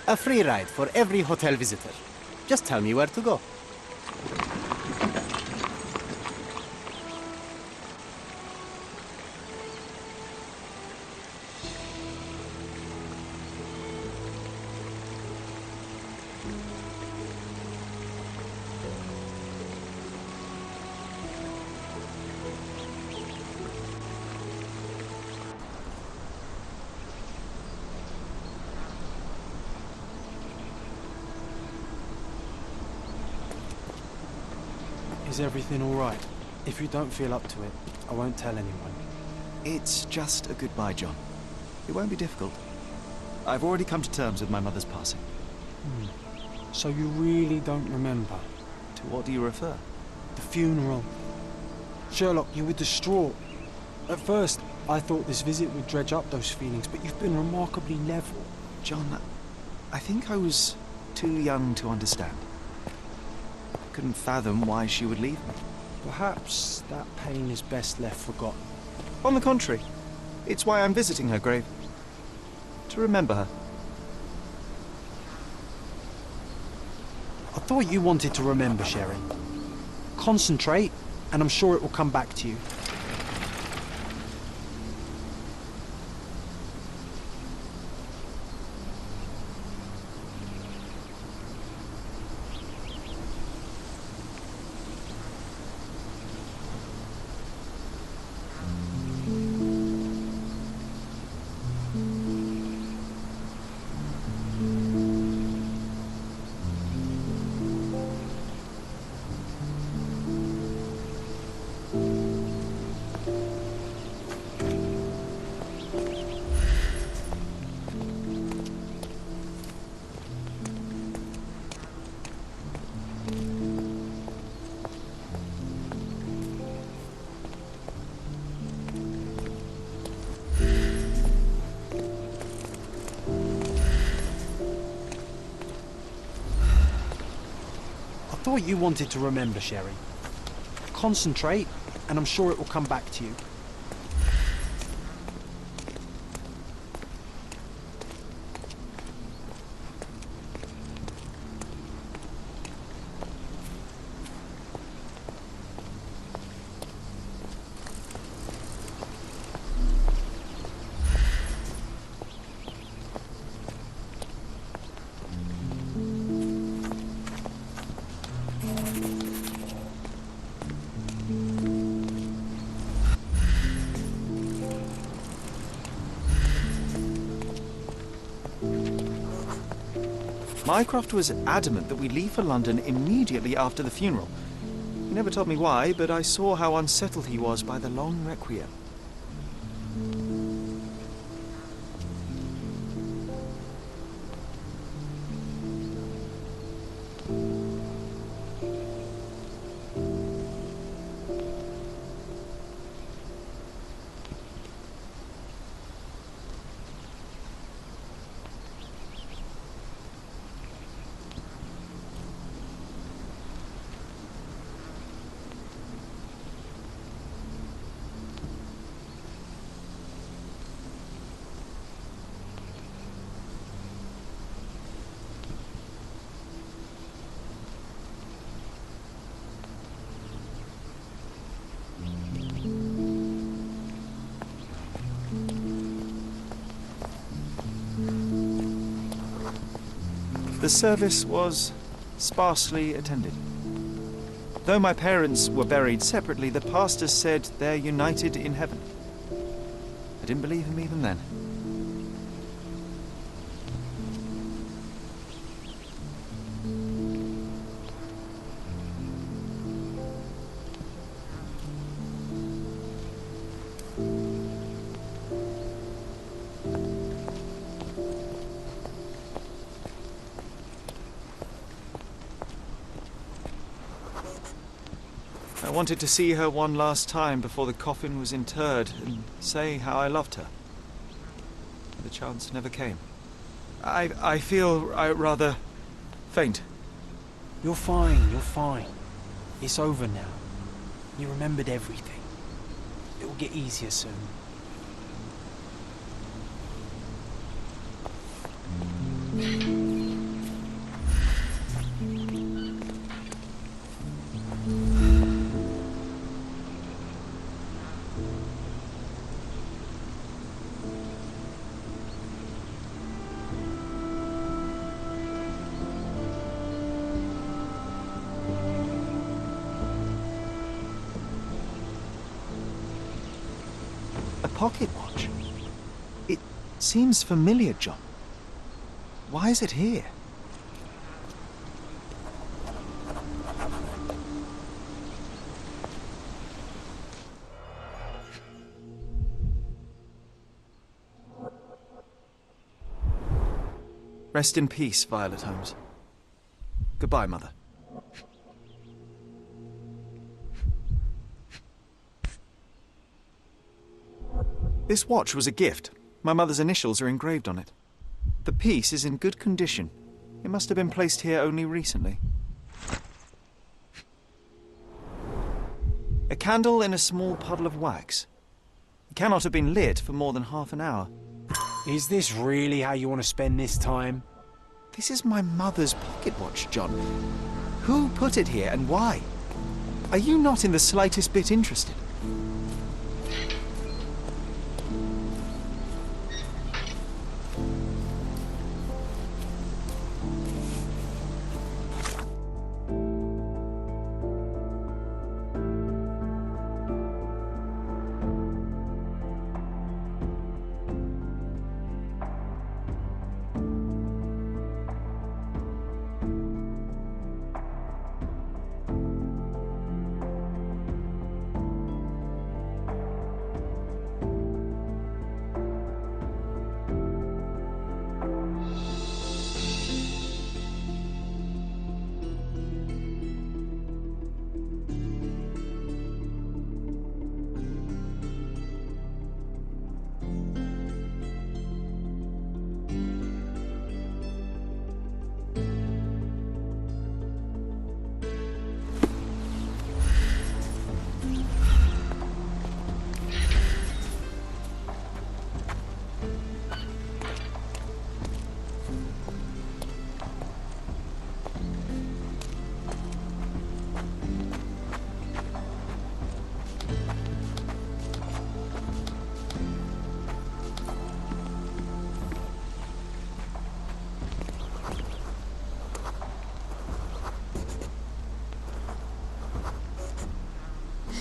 A free ride for every hotel visitor. Just tell me where to go. Is everything all right? If you don't feel up to it, I won't tell anyone. It's just a goodbye, John. It won't be difficult. I've already come to terms with my mother's passing. So you really don't remember? To what do you refer? The funeral. Sherlock, you were distraught. At first, I thought this visit would dredge up those feelings, but you've been remarkably level. John, I think I was too young to understand. I couldn't fathom why she would leave me. Perhaps that pain is best left forgotten. On the contrary, it's why I'm visiting her grave. To remember her. I thought you wanted to remember, Sherry. Concentrate, and I'm sure it will come back to you. I thought you wanted to remember, Sherry. Concentrate, and I'm sure it will come back to you. Mycroft was adamant that we leave for London immediately after the funeral. He never told me why, but I saw how unsettled he was by the long requiem. The service was sparsely attended. Though my parents were buried separately, the pastor said they're united in heaven. I didn't believe him even then. I wanted to see her one last time before the coffin was interred and say how I loved her. The chance never came. I feel rather faint. You're fine, you're fine. It's over now. You remembered everything. It will get easier soon. A pocket watch? It seems familiar, John. Why is it here? Rest in peace, Violet Holmes. Goodbye, Mother. This watch was a gift. My mother's initials are engraved on it. The piece is in good condition. It must have been placed here only recently. A candle in a small puddle of wax. It cannot have been lit for more than half an hour. Is this really how you want to spend this time? This is my mother's pocket watch, John. Who put it here and why? Are you not in the slightest bit interested?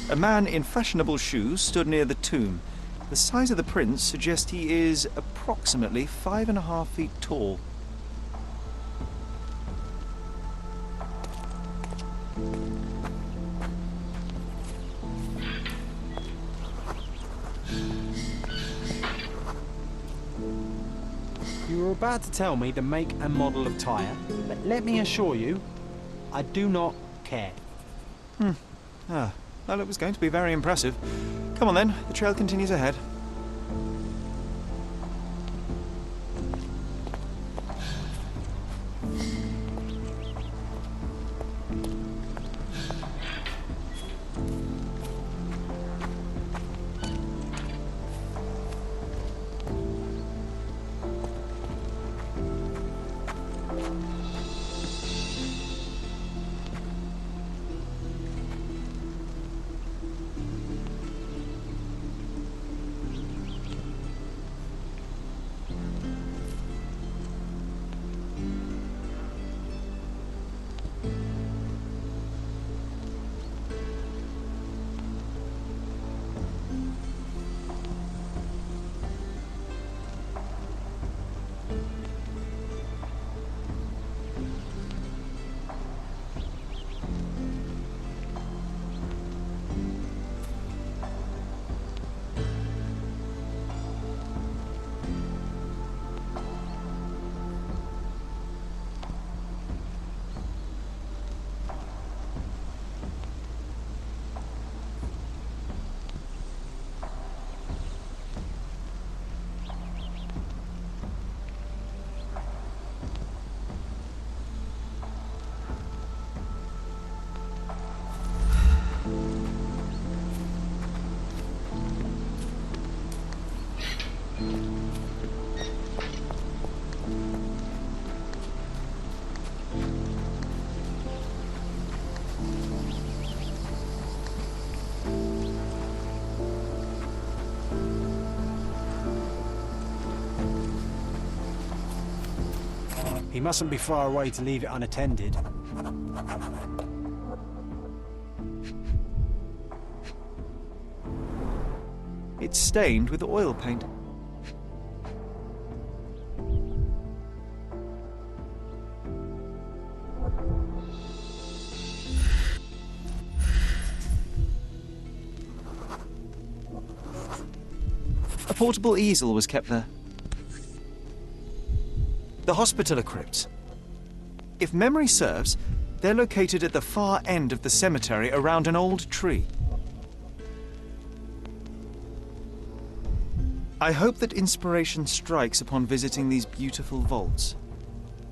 A man in fashionable shoes stood near the tomb. The size of the prints suggest he is approximately 5.5 feet tall. You were about to tell me the make and model of tyre, but let me assure you, I do not care. Well, it was going to be very impressive. Come on then, the trail continues ahead. He mustn't be far away to leave it unattended. It It's stained with oil paint. A portable easel was kept there. The Hospitaller crypts. If memory serves, they're located at the far end of the cemetery around an old tree. I hope that inspiration strikes upon visiting these beautiful vaults.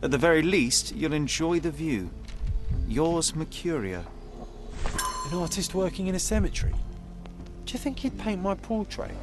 At the very least, you'll enjoy the view. Yours, Mercurio. An artist working in a cemetery? Do you think he'd paint my portrait?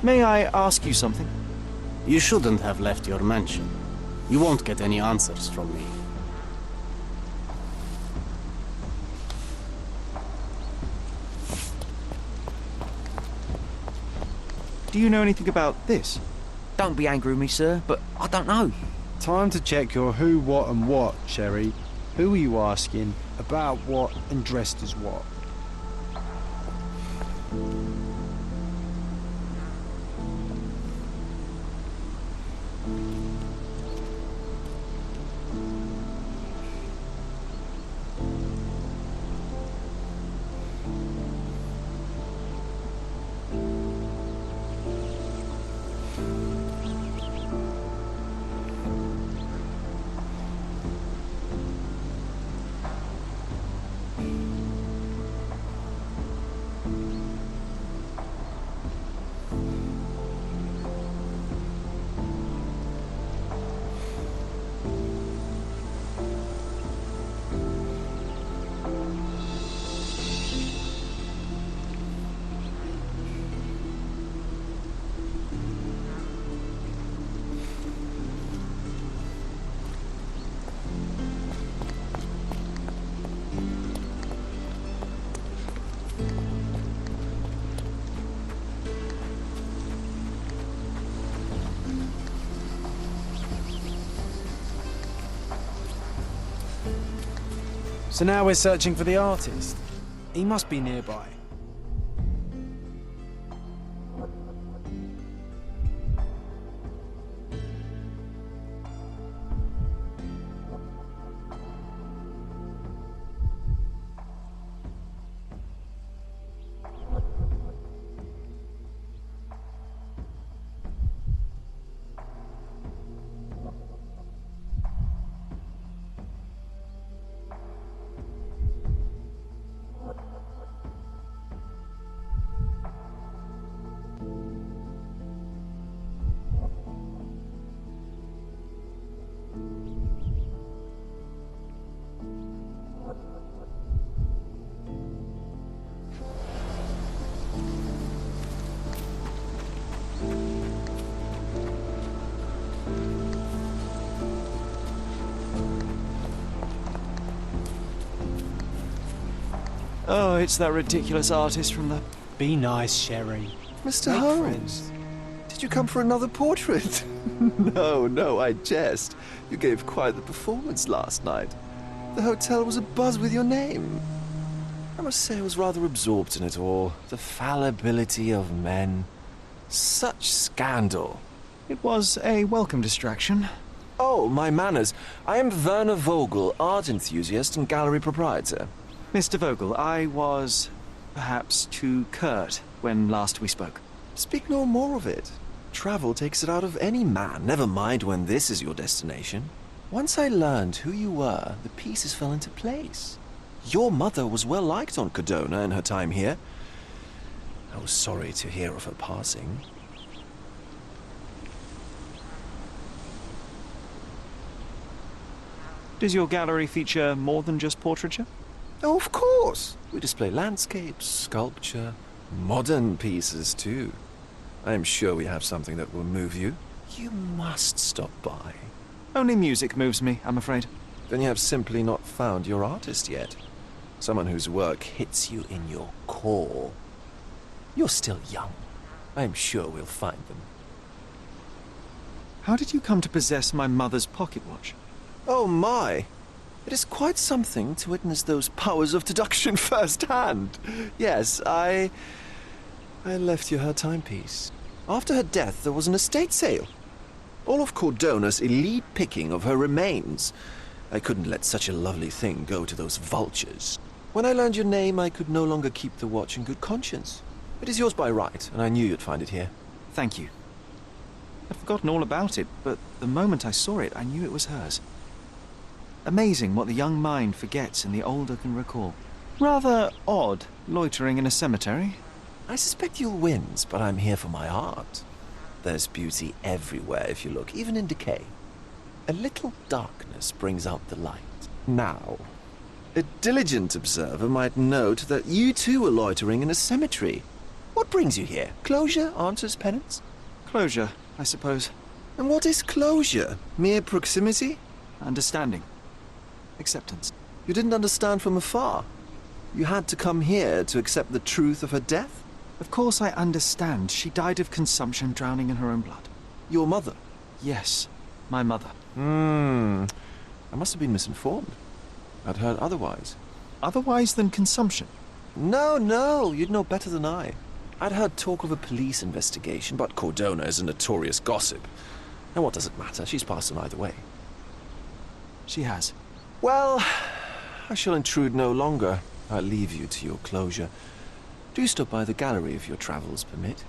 May I ask you something? You shouldn't have left your mansion. You won't get any answers from me. Do you know anything about this? Don't be angry with me, sir, but I don't know. Time to check your who, what and what, Sherry. Who are you asking, about what and dressed as what? So now we're searching for the artist. He must be nearby. Oh, it's that ridiculous artist from the... Be nice, Sherry. Mr. Make Holmes, friends. did you come for another portrait? No, I jest. You gave quite the performance last night. The hotel was abuzz with your name. I must say I was rather absorbed in it all. The fallibility of men. Such scandal. It was a welcome distraction. Oh, my manners. I am Werner Vogel, art enthusiast and gallery proprietor. Mr. Vogel, I was perhaps too curt when last we spoke. Speak no more of it. Travel takes it out of any man, never mind when this is your destination. Once I learned who you were, the pieces fell into place. Your mother was well liked on Codona in her time here. I was sorry to hear of her passing. Does your gallery feature more than just portraiture? Oh, of course. We display landscapes, sculpture, modern pieces too. I am sure we have something that will move you. You must stop by. Only music moves me, I'm afraid. Then you have simply not found your artist yet. Someone whose work hits you in your core. You're still young. I am sure we'll find them. How did you come to possess my mother's pocket watch? Oh my! It is quite something to witness those powers of deduction firsthand. Yes, I left you her timepiece. After her death, there was an estate sale. All of Cordona's elite picking of her remains. I couldn't let such a lovely thing go to those vultures. When I learned your name, I could no longer keep the watch in good conscience. It is yours by right, and I knew you'd find it here. Thank you. I'd forgotten all about it, but the moment I saw it, I knew it was hers. Amazing what the young mind forgets and the older can recall. Rather odd, loitering in a cemetery. I suspect you'll win, but I'm here for my art. There's beauty everywhere if you look, even in decay. A little darkness brings out the light. Now, a diligent observer might note that you too are loitering in a cemetery. What brings you here? Closure answers penance? Closure, I suppose. And what is closure? Mere proximity? Understanding. Acceptance. You didn't understand from afar. You had to come here to accept the truth of her death? Of course I understand. She died of consumption, drowning in her own blood. Your mother? Yes, my mother. I must have been misinformed. I'd heard otherwise. Otherwise than consumption? No, you'd know better than I. I'd heard talk of a police investigation, but Cordona is a notorious gossip. And what does it matter? She's passed on either way. She has. Well, I shall intrude no longer. I'll leave you to your closure. Do stop by the gallery if your travels permit.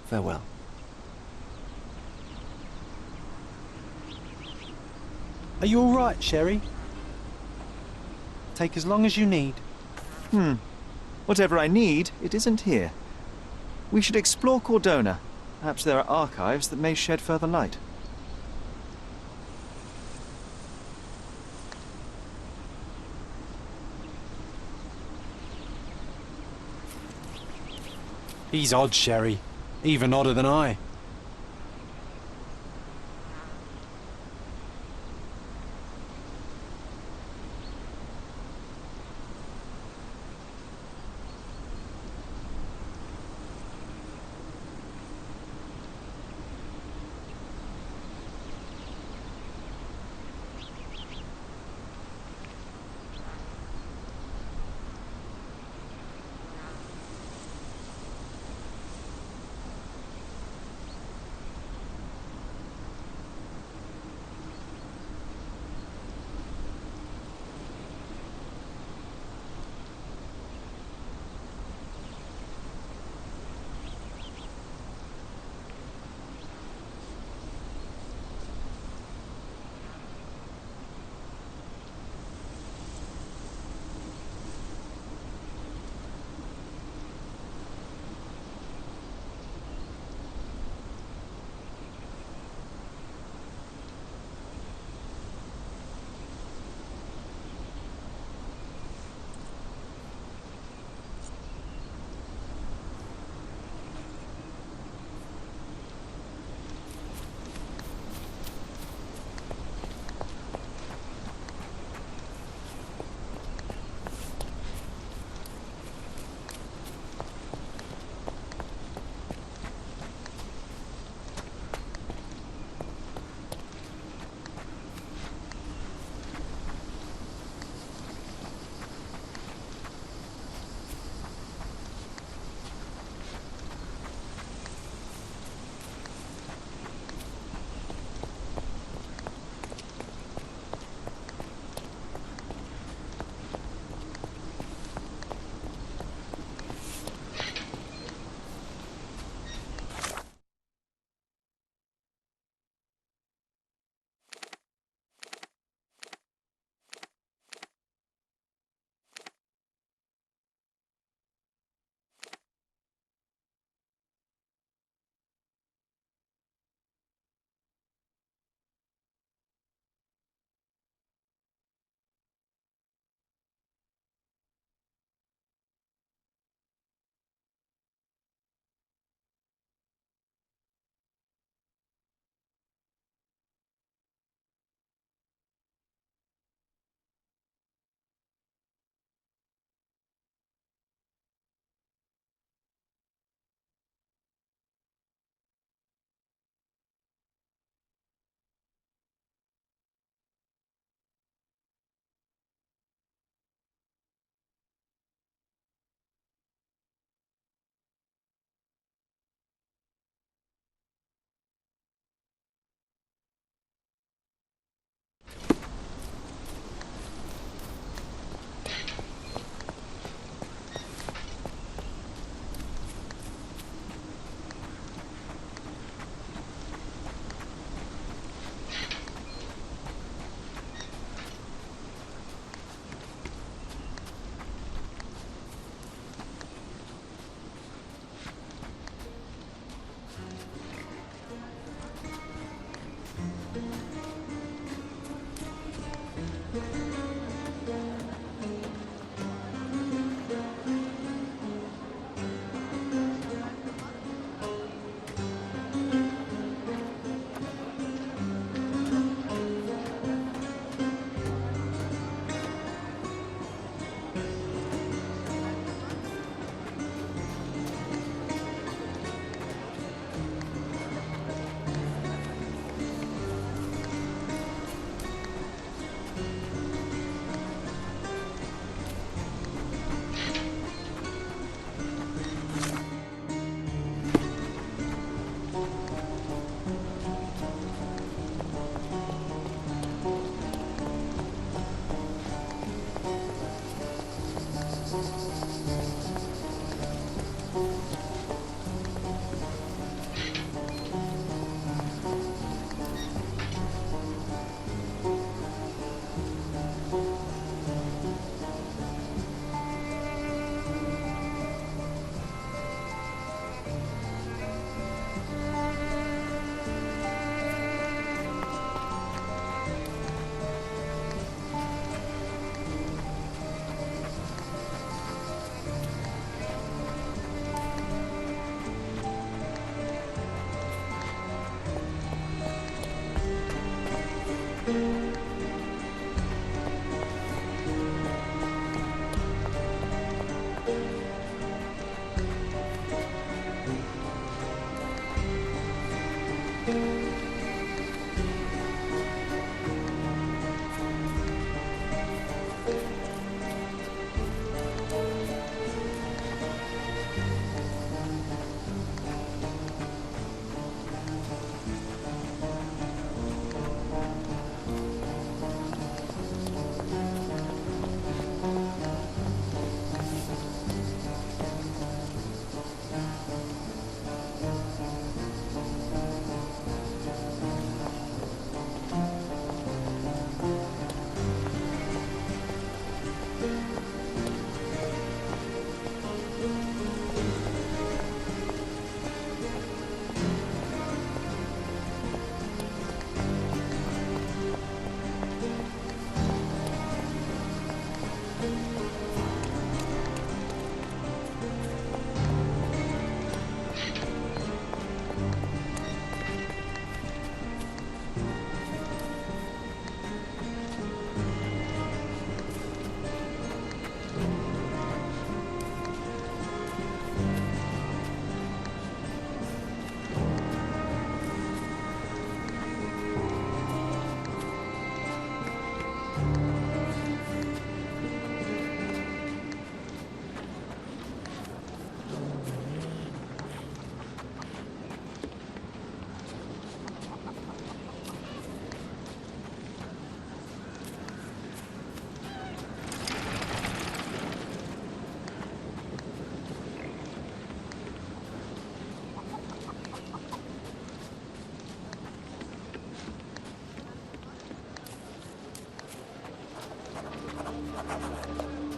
Farewell. Are you all right, Sherry? Take as long as you need. Whatever I need, it isn't here. We should explore Cordona. Perhaps there are archives that may shed further light. He's odd, Sherry. Even odder than I.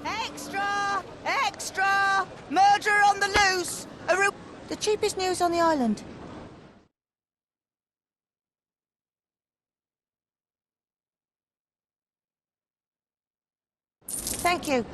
Extra! Extra! Murderer on the loose! The cheapest news on the island. Thank you.